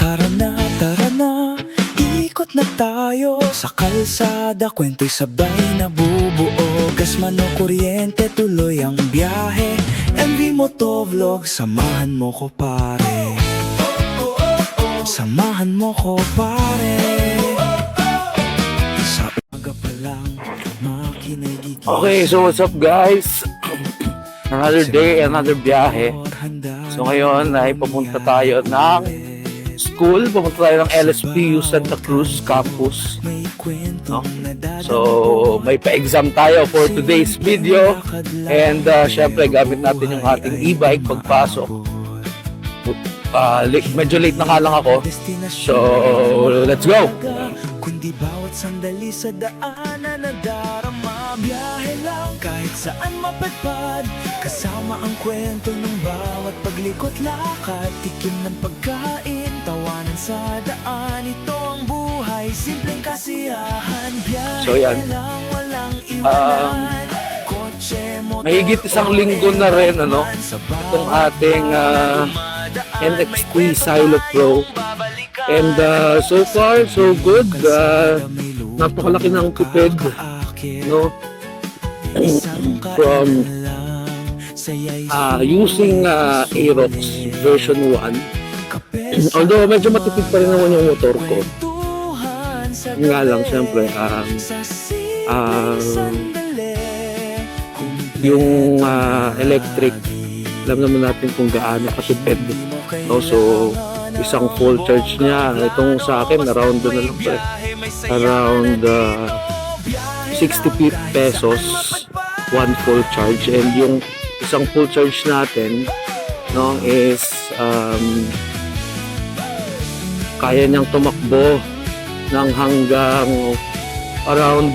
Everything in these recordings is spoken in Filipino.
Tara na, ikot na tayo sa kalsada, kwento'y sabay na bubuo. Gas man o kuryente, tuloy ang biyahe. MV Motovlog, samahan mo ko pare. Samahan mo ko pare. Sa umaga pa lang, makinig. Okay, so what's up guys? Another day, another biyahe. So ngayon ay papunta tayo ng school. Papunta tayo ng LSPU Santa Cruz Campus, no? So may pa-exam tayo for today's video. And syempre gamit natin yung ating e-bike pagpasok. Medyo late na nga lang ako. So let's go! Kundi bawat sandali sa daanan na darama. Biyahe lang kahit saan mapadpad, kasama ang kwento ng bawat paglikot lakad. Tikim ng pagkain, tawanan sa daan. Ito ang buhay, simpleng kasiyahan. Biyahe So, yan. lang, walang iwanan. Mahigit isang linggo na rin itong ating NXT Silo Pro. And so far, so good. Napakalaki ng tipid, no? From using Aerox version 1. Although medyo matipid pa rin naman yung motor ko. Yun nga lang, syempre, yung electric, alam naman natin kung gaano katipid. So, isang full charge niya, itong sa akin, around na lang pa, around 60 pesos, one full charge. And yung isang full charge natin, no, is kaya niyang tumakbo ng hanggang around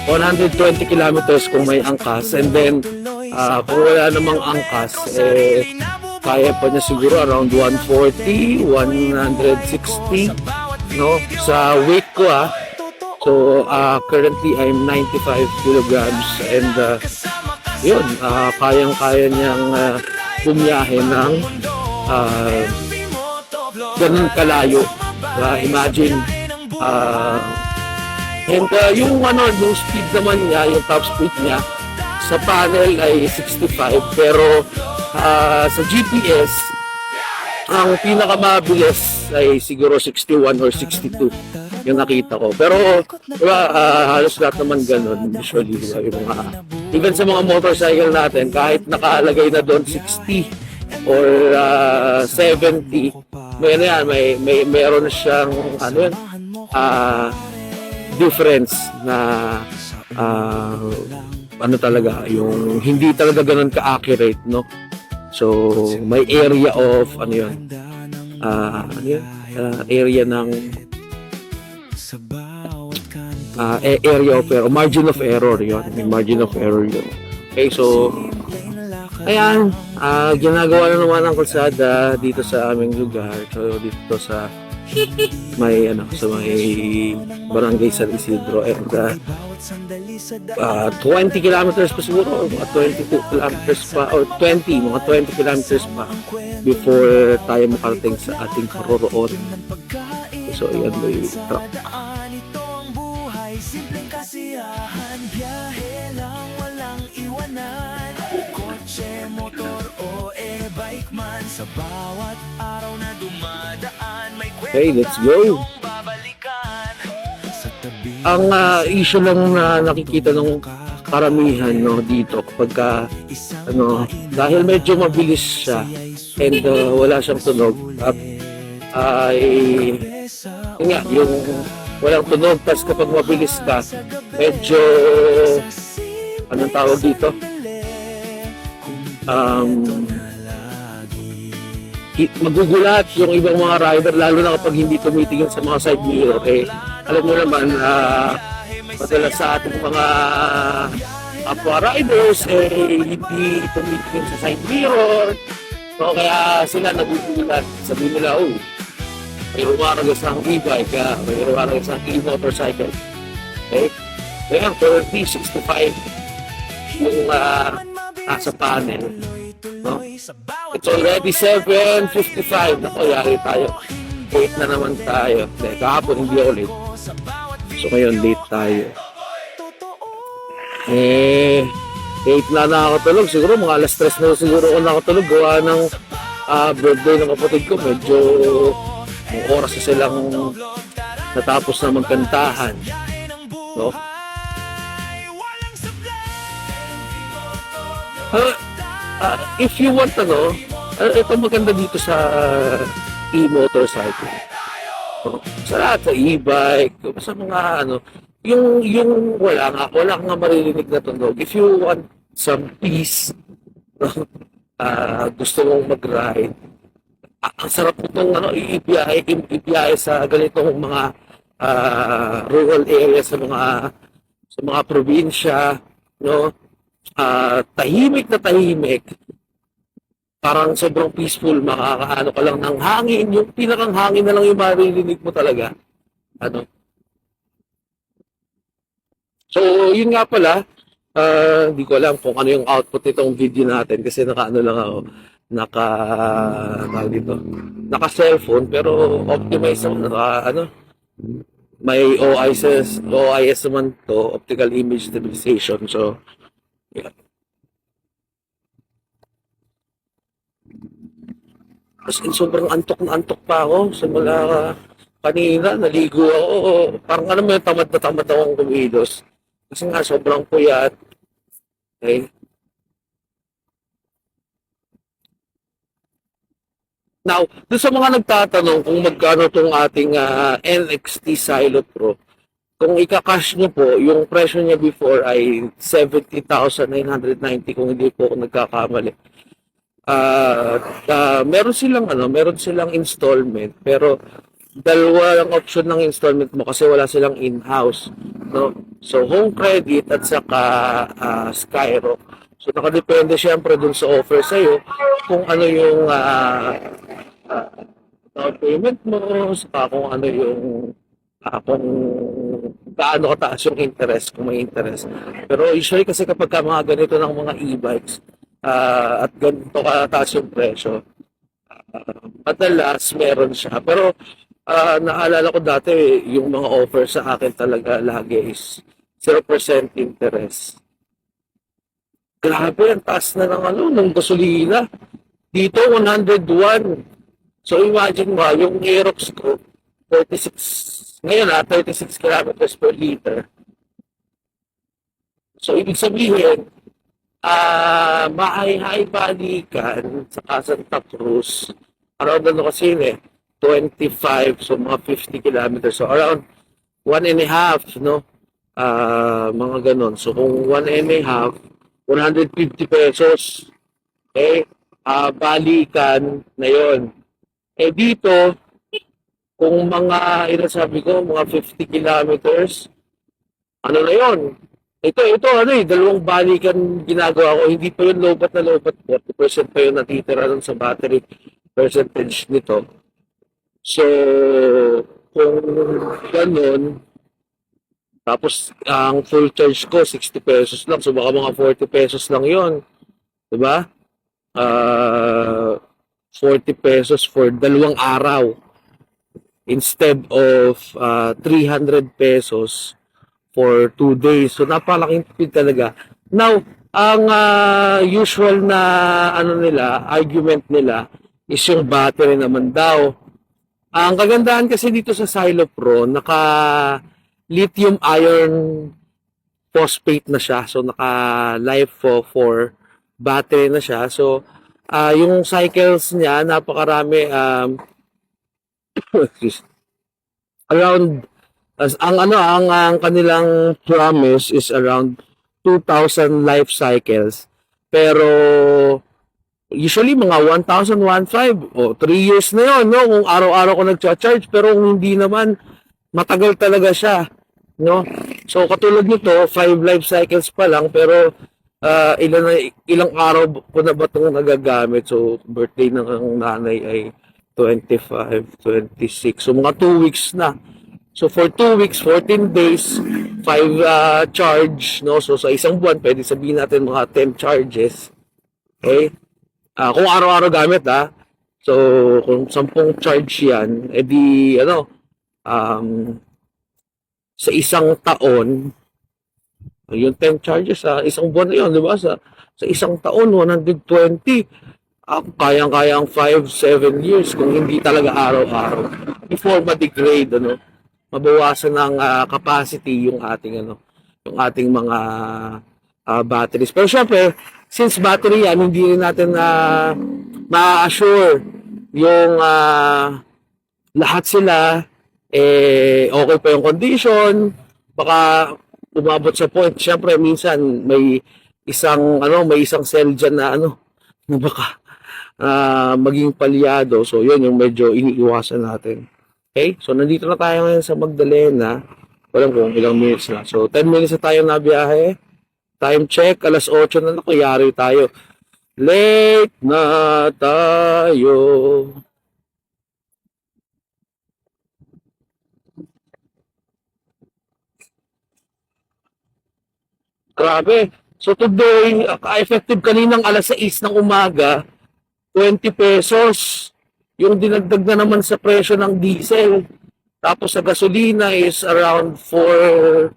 120 kilometers kung may angkas. And then kung wala namang angkas, kaya pa niya siguro around 140, 160, no, sa weight ko. So currently I'm 95 kilograms. And yun, kayang-kaya niyang bumiyahe ng ganun kalayo. Imagine, and yung speed naman niya, yung top speed niya sa panel ay 65, pero sa GPS ang pinakamabilis ay siguro 61 or 62 yung nakita ko. Pero diba, halos lahat naman ganun usually, diba, yung even sa mga motorcycle natin, kahit nakalagay na doon 60 or 70, mayroon siyang difference na talaga, yung hindi talaga ganun ka-accurate, no? So may area of area ng area of error, margin of error, yun, may margin of error yun. Okay, so ayan, ginagawa na naman ang kalsada dito sa aming lugar. So dito sa may Barangay San Isidro, and 20 kilometers pa siguro, 22 kilometers pa, or 20 kilometers pa before tayo makarating sa ating karoroonan. So ayan, may truck. Simpleng kasiyahan, biyahe lang, walang iwanan. Kotse, motor o e-bike man, sa bawat araw na dumadaan, may kwento. Okay, let's go. Ang issue lang na nakikita ng karamihan, no, dito kapag dahil medyo mabilis siya and wala siyang tunog, ay yung walang tunog. Tapos kapag mabilis ka, medyo anong tawag dito, magugulat yung ibang mga rider, lalo na kapag hindi tumitingin sa mga side mirror. Alam mo naman, madalas sa ating mga kapwa riders, hindi tumitingin sa side mirror. So kaya sila nagugulat, sabi nila, may rumaragas ang e-bike, may rumaragas ang e-motorcycle. Okay? Kaya 30-65 yung nasa panel. No? It's already 7:55. Naku, yari tayo. late na naman tayo. Kahapon hindi ako late. So ngayon late tayo. 8 na nakakatulog. Siguro mga alas 3 na siguro ako nakatulog. Gawa ng birthday ng kapatid ko. Medyo ang oras na silang natapos na magkantahan. No? If you want ito maganda dito sa e-motorcycle. Sa lahat sa e-bike, sa mga yung wala nga maririnig na tunog. If you want some peace, gusto mong mag-ride, ang sarap itong ibiyahe sa ganitong mga rural areas, sa mga probinsya, no? Tahimik na tahimik, parang sobrang peaceful, makakaano ka lang ng hangin, yung pinakang hangin na lang yung maririnig mo talaga. So, yun nga pala, hindi ko alam kung ano yung output nitong video natin kasi naka-cellphone, pero optimize may OIS naman to, optical image stabilization. So, yeah. As in, sobrang antok na antok pa ako. Simula kanina, naligo ako. Parang tamad na tamad akong kumilos. Kasi nga, sobrang puyat. Okay. Now, doon sa mga nagtatanong kung magkano itong ating NXT Silo Pro, kung ika-cash nyo po, yung presyo niya before ay 70,990 kung hindi po ako nagkakamali. Meron silang installment, pero dalawa ang option ng installment mo kasi wala silang in-house, no? So home credit at saka Skyro. So nakadepende siyempre dun sa offer sa iyo kung ano yung down payment mo, saka kung ano yung kung gaano kataas yung interest, kung may interest. Pero usually kasi kapag mga ganito ng mga e-bikes, at ganito kataas yung presyo, madalas meron siya. Pero naalala ko dati, yung mga offer sa akin talaga lagi is 0% interest. Grabe, ang taas na ng gasolina. Dito, 101. So imagine mo, yung Aerox ko, 36, ngayon 36 kilometers per liter. So ibig sabihin, mahay-hay balikan sa Santa Cruz, around kasi 25, so mga 50 kilometers, so around 1.5, no? Mga ganon. So kung 1.5, 150 pesos, okay? Balikan na yon. Dito, kung mga, sabi ko, mga 50 kilometers, ano na yon? Ito, dalawang balikan ginagawa ko. Hindi pa yun lobat na lobat. 40% pa yun natitira nun sa battery percentage nito. So, kung ganun, tapos ang full charge ko, 60 pesos lang. So, baka mga 40 pesos lang yun. Diba? 40 pesos for dalawang araw instead of 300 pesos for 2 days. So, napalaking tipid talaga. Now, ang usual na argument nila is yung battery naman daw. Ang kagandahan kasi dito sa Silo Pro, naka lithium iron phosphate na siya. So, naka LiFePO4 battery na siya. So, yung cycles niya, napakarami, around, ang kanilang promise is around 2,000 life cycles. Pero, usually mga 1,000, 1,500 o 3 years na yun, no? Kung araw-araw ko nag-charge, pero kung hindi naman, matagal talaga siya, no? So, katulad nito, 5 life cycles pa lang, pero ilang araw ko na ba itong nagagamit? So, birthday ng nanay ay 25, 26. So, mga 2 weeks na. So, for 2 weeks, 14 days, 5 charge, no? So, sa isang buwan, pwede sabihin natin mga 10 charges. Okay? Kung araw-araw gamit, So, kung 10 charge yan, edi, sa isang taon, yung 10 charges sa isang buwan na yun, di ba? Sa isang taon, 120. Kayang-kaya ang 5-7 years kung hindi talaga araw-araw. Before ma-degrade, mabawasan ng capacity yung ating mga batteries. Pero syempre, since battery yan, hindi rin natin ma-assure yung lahat sila okay pa yung condition, baka umabot sa point. Syempre minsan may isang cell diyan na baka maging palyado. So yun yung medyo iniiwasan natin. Okay? So nandito na tayo ngayon sa Magdalena. Walang kung ilang minutes na. So 10 minutes na tayo na biyahe. Time check, alas 8 na nakayari tayo. Late na tayo. Grabe. So today, effective kaninang alas 6 ng umaga, 20 pesos. Yung dinagdag na naman sa presyo ng diesel. Tapos sa gasolina is around 4.9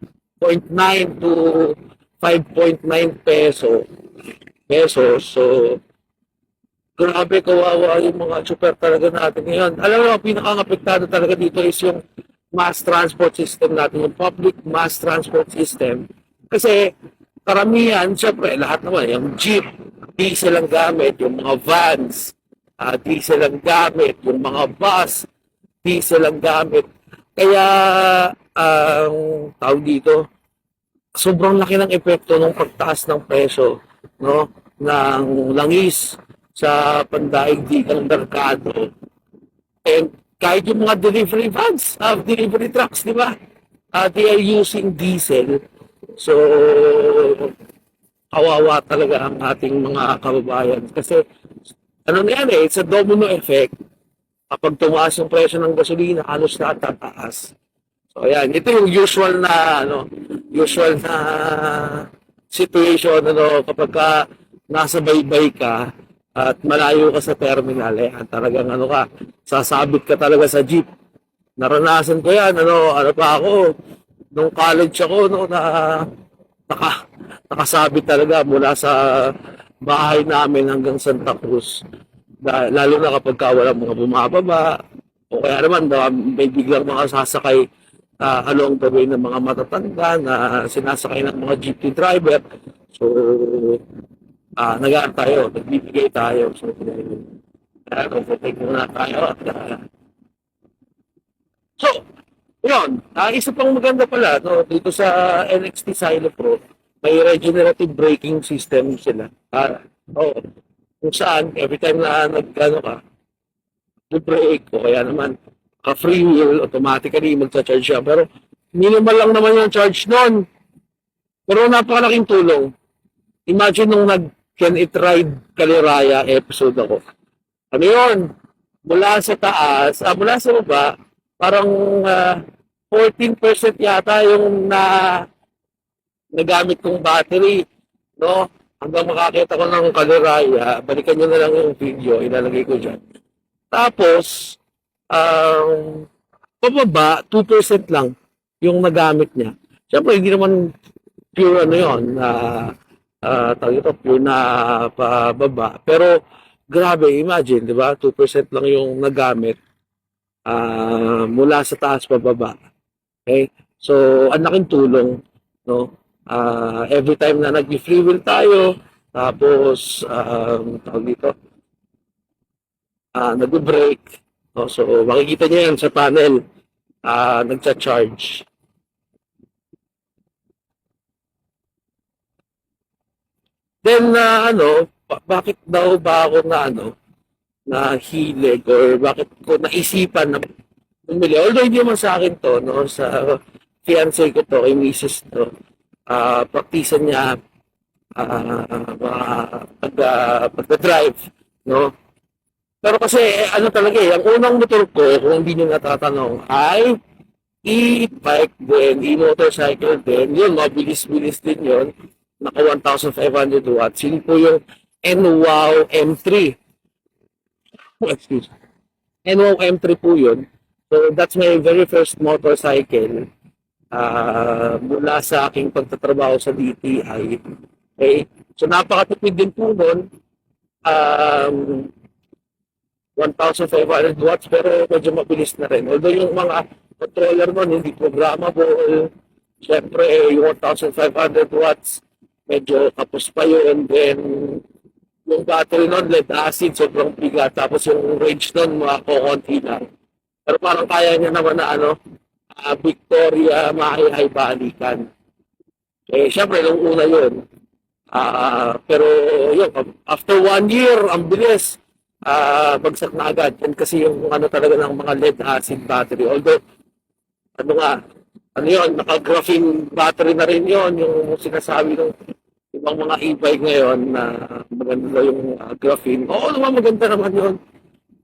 to 5.9 pesos. So, grabe, kawawa yung mga super talaga natin ngayon. Alam mo, ang pinaka-apektado talaga dito is yung mass transport system natin, yung public mass transport system. Kasi karamihan, syempre, lahat naman, yung jeep, diesel ang gamit, yung mga vans, diesel ang gamit, yung mga bus, diesel ang gamit. Kaya, ang tawag dito, sobrang laki ng epekto ng pagtaas ng presyo, ng langis sa pandaigdigang merkado. And kahit yung mga delivery vans, delivery trucks, di ba? They are using diesel. So, kawawa talaga ang ating mga kababayan. Kasi, it's a domino effect. Kapag tumaas yung presyo ng gasolina, halos na tataas. So, ayan. Ito yung usual na situation, kapag nasa baybay ka at malayo ka sa terminal, talagang sasabit ka talaga sa jeep. Naranasan ko yan, pa ako, nung college ako, nakasabit talaga mula sa bahay namin hanggang Santa Cruz. Lalo na kapag walang mga bumababa, o kaya naman may biglang mga sasakay along the way ng mga matatanda na sinasakay ng mga jeepney driver. So, nag-aar tayo, nagbibigay tayo. So, take muna tayo. So, yun, isa pang maganda pala, dito sa NXT Silo Pro, may regenerative braking system sila. Kung saan, every time na brake o kaya naman free wheel, automatically magcha-charge siya. Pero minimal lang naman yung charge nun. Pero napakalaking tulong. Imagine nung Can It Ride Kaliraya episode ako. Ano yun? Mula sa taas, mula sa baba, parang 14% yata yung nagamit kong battery. Hanggang makakita ko ng Kaliraya, balikan nyo na lang yung video, ilalagay ko dyan. Tapos, pababa, 2% lang yung nagamit niya. Siyempre, hindi naman pure pure na pababa. Pero, grabe, imagine, di ba? 2% lang yung nagamit mula sa taas pababa. Okay? So, ang laking tulong, every time na nag-free wheel tayo, tapos, nag-brake. So, makikita niyo yan sa panel, nagcha-charge. Then, bakit daw ba ako na hilig or bakit ko naisipan na bumili? Although hindi naman sa akin to, sa fiancé ko to, kay Mrs. to, praktisan niya pagka-drive, Pero kasi, talaga ang unang motor ko, kung hindi nyo natatanong, ay e-bike din, e-motorcycle din, yun, mabilis-bilis din yun, naka 1,500 watts, yun po yung NWOW M3. Excuse. NWOW M3 po yun. So that's my very first motorcycle mula sa aking pagtatrabaho sa DTI. Okay? So napakatipid din po nun. Um, 1,500 watts pero medyo mabilis na rin. Although yung mga controller nun hindi programmable. Siyempre, yung 1,500 watts, medyo kapos pa yun. Then, yung battery nun, lead acid, sobrang bigat. Tapos yung range nun, mga kukunti lang. Pero parang kaya niya naman na Victoria, Maayay, Balikan. Eh, syempre, nung una yun. Pero yun, after 1 year, ang bilis. Bagsak na agad. Yan kasi yung ano talaga ng mga lead acid battery. Although, ano nga, ano yun, naka-graphene battery na rin yun, yung sinasabi ng ibang mga e-bike ngayon na maganda yung graphene. Oo naman, maganda naman yun.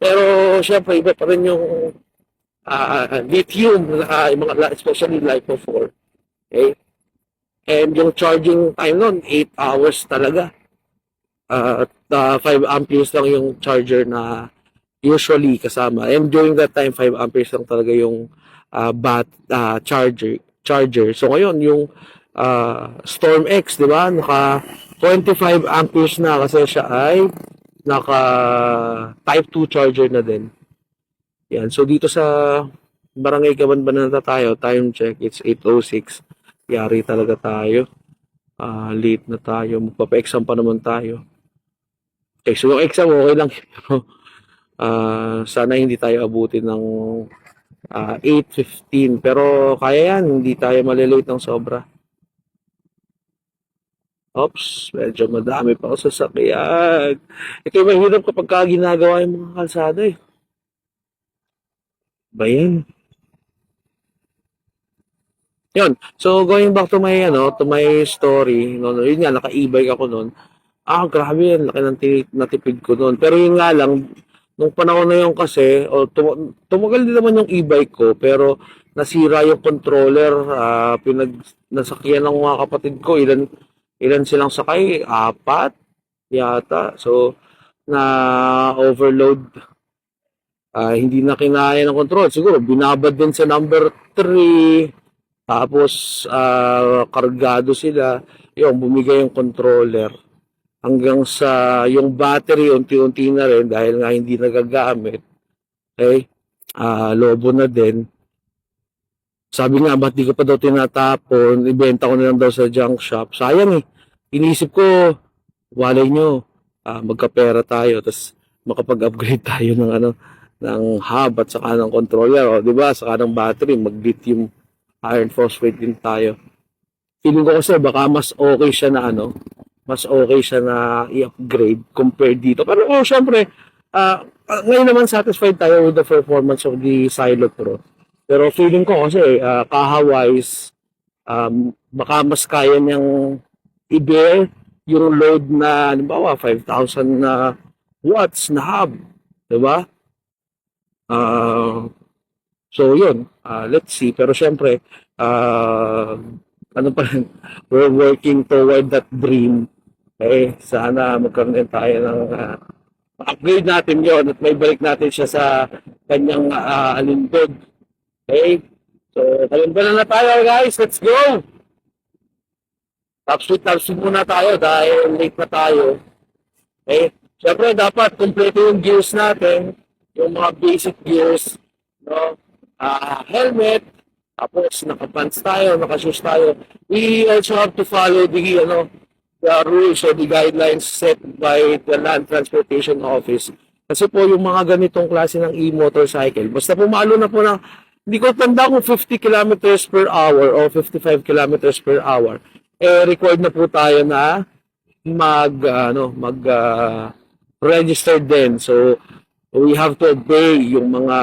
Pero syempre, iba pa rin yung lithium, yung mga, especially LiPo 4. Okay? And yung charging time nun, 8 hours talaga. At 5 amperes lang yung charger na usually kasama. And during that time, 5 amperes lang talaga yung charger. So ngayon, yung Storm X, di ba? Naka 25 amperes na kasi siya ay naka Type 2 charger na din. Yan. So dito sa Barangay Cabanbanata tayo, time check, it's 8:06. Yari talaga tayo. Late na tayo. Magpapa-exam pa naman tayo. Okay, so yung exam, okay lang. Sana hindi tayo abutin ng 8:15. Pero kaya yan, hindi tayo malilate ng sobra. Oops, medyo madami pa ako sa sakyan. Ito yung mahirap kapag ginagawa yung mga kalsada eh. Ba yan? Yun. So, going back to my story, yun nga, naka-e-bike ako noon. Grabe yan, laki ng natipid ko noon. Pero yun nga lang, nung panahon na yun kasi, tumagal din naman yung e-bike ko, pero nasira yung controller, nasakyan ng mga kapatid ko, ilan silang sakay, 4 yata. So, na overload, hindi na kinaya ng control. Siguro, binabad din sa number 3, tapos kargado sila, yung bumigay yung controller hanggang sa yung battery unti-unti na rin dahil nga hindi nagagamit. Okay? Lobo na din. Sabi nga, ba't di ko pa daw tinatapon? Ibenta ko na lang daw sa junk shop. Sayang eh. Inisip ko, walay nyo, magkapera tayo, tapos makapag-upgrade tayo ng ng hub at saka ng controller, o, di ba? Saka ng battery, mag-lithium iron phosphate din tayo. Feeling ko kasi baka mas okay siya na mas okay siya na i-upgrade compared dito. Pero syempre, ngayon naman satisfied tayo with the performance of the Silo Pro. Pero feeling ko kasi kaha-wise, baka mas kaya niyang i-bear yung load na, halimbawa, 5,000 na watts na hub. Diba? So yun, let's see. Pero syempre, ano pa rin, we're working toward that dream. Okay, sana magkaroon din tayo ng upgrade natin yon at may balik natin siya sa kanyang alindog. Okay, so kalimbalan na tayo guys, let's go! Top speed muna tayo dahil late na tayo. Okay, syempre dapat kompleto yung gears natin, yung mga basic gears, no? Helmet, tapos naka-pants tayo, naka-shoes tayo. We also have to follow the rules or the guidelines set by the Land Transportation Office. Kasi po yung mga ganitong klase ng e-motorcycle, basta pumalo na po ng, hindi ko tanda kung 50 kilometers per hour o 55 kilometers per hour, required na po tayo na register din. So, we have to obey yung mga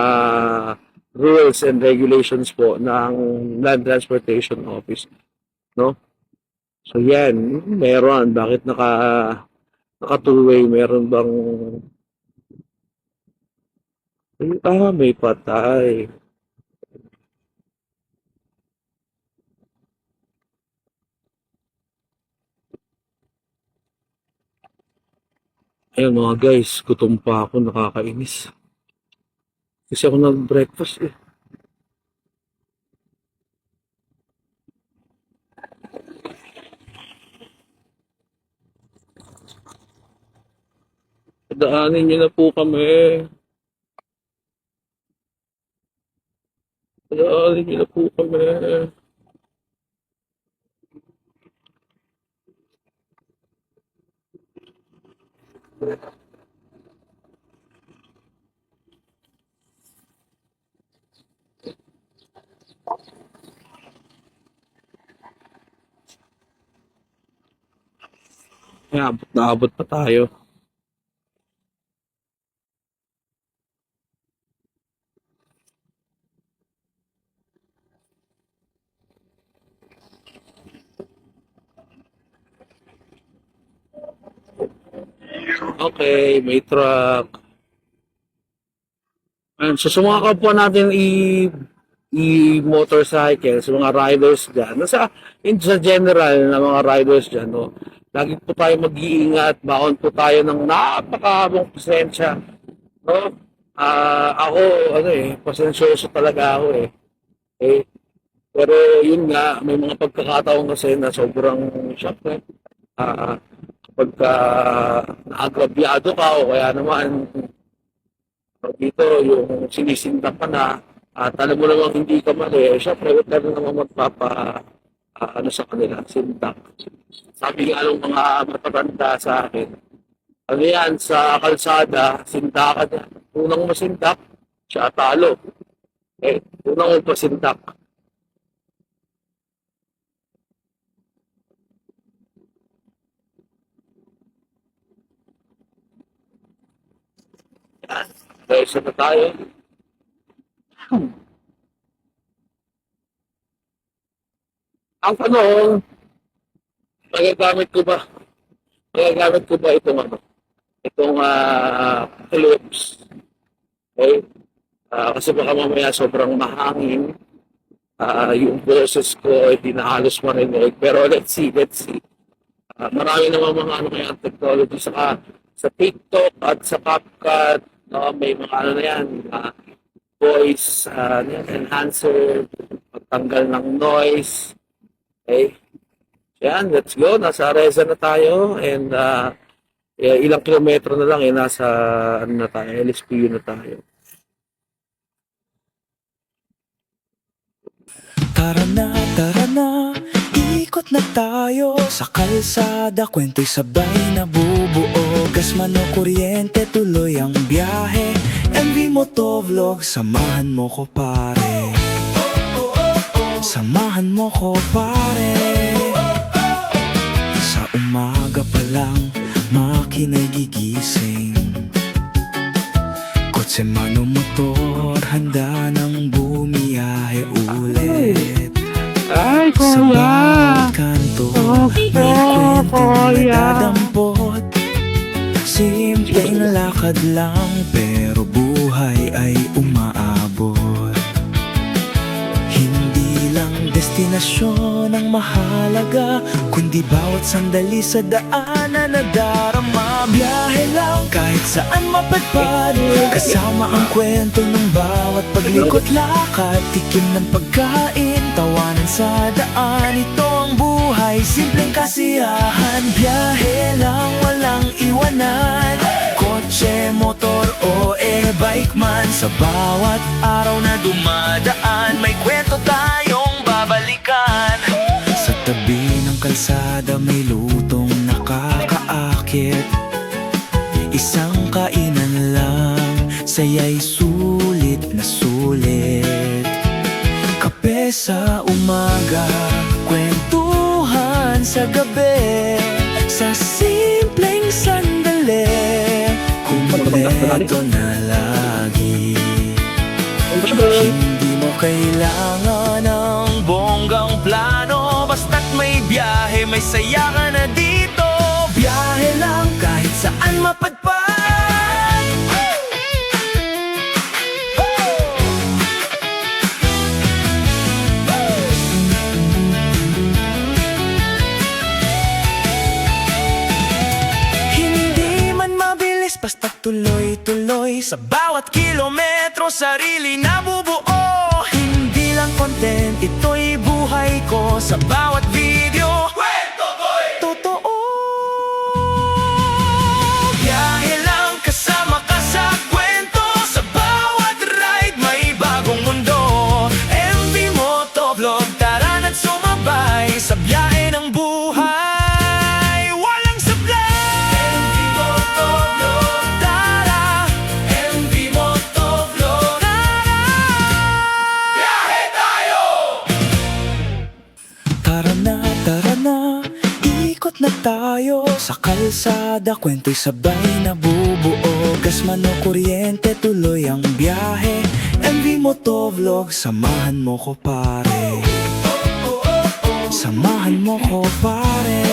rules and regulations po ng Land Transportation Office. No? So yan, meron. Bakit naka two-way? Meron bang may patay. Ayun mga guys, gutom pa ako, nakakainis. Kasi ako nag-breakfast eh. Daanin niyo na po kami. Daanin niyo na po kami. Ay, abot na abot pa tayo. Okay, may truck. Ayun, so sa mga kapwa natin i-motorcycle, sa mga riders dyan, sa general na mga riders dyan, no, lagi po tayo mag-iingat, baon po tayo ng napakahabang pasensya, no? Ako, pasensyoso talaga ako eh. Eh, pero yun nga, may mga pagkakataon kasi na sobrang, syempre, kapag naagrabyado ka o kaya naman dito yung sinisindak ka na at alam mo namang hindi ka mali, syempre huwag ka na naman sa kanila, sindak. Sabi nga ng mga matatanda sa akin, ano yan, sa kalsada, sindak ka na. Unang masindak, siya talo. Unang pasindak. Yan. Dahil sa na tayo. Ang tanong, magagamit ko ba? Magagamit ko ba itong clips? Okay? Kasi baka mamaya sobrang mahangin. Yung boses ko ay di na halos marinig. Pero let's see. Marami naman mga ngayon technology sa TikTok at sa CapCut. No, may mga na yan, voice enhancer, pagtanggal ng noise. Okay? Yan, let's go. Nasa Reza na tayo and ilang kilometro na lang nasa LSPU na tayo. Tara na, ikot na tayo sa kalsada, kwento'y sabay na bubuo. Gas man o kuryente, tuloy ang biyahe. MV Motovlog, samahan mo ko pare. Samahan mo ko pare. Sa umaga pa lang, makina'y gigising. Kotse man o motor, handa nang bumiyahe ulit. Ay, Sa kuya! bawat kanto, may kwentong nadadampot. Simpleng lakad lang, pero buhay ay umaabot. Hindi lang destinasyon ang mahalaga, kundi bawat sandali sa daan na nadarama. Biyahe lang kahit saan mapadpad, kasama ang kwento ng bawat paglikot lakad. Tikim ng pagkain, tawanan sa daan, ito ang buhay, simpleng kasiyahan. Biyahe lang, walang iwanan, kotse, motor o e-bike man. Sa bawat araw na dumadaan, may kwento tayong babalikan. Sa tabi ng kalsada may lutong nakakaakit, isang kainan lang, saya'y sulit na sulit. Kape sa umaga, kwentuhan sa gabi, sa simpleng sandali, kumpleto na lagi. Hindi mo kailangan ng bonggang plano, basta't may biyahe, may saya ka na dito. Biyahe lang kahit saan mapadpad. Hindi man mabilis tuloy-tuloy sa bawat kilometro, sarili na bubuo. Hindi lang content, ito'y buhay ko. Sa bawat video, kwento ko'y totoo. Biyahe lang kasama ka sa kwento. Sa bawat ride, may bagong mundo. MV Motovlog, tara na't sumabay sa biyahe ng buhay. Walang sablay. MV Motovlog, tara. MV Motovlog, tara. Biyahe tayo! Tara na, ikot na tayo. Sa kalsada, kwento'y sabay na bubuo. Gas man o kuryente, tuloy ang biyahe. MV Motovlog, samahan mo ko pare. Samahan mo ko pare.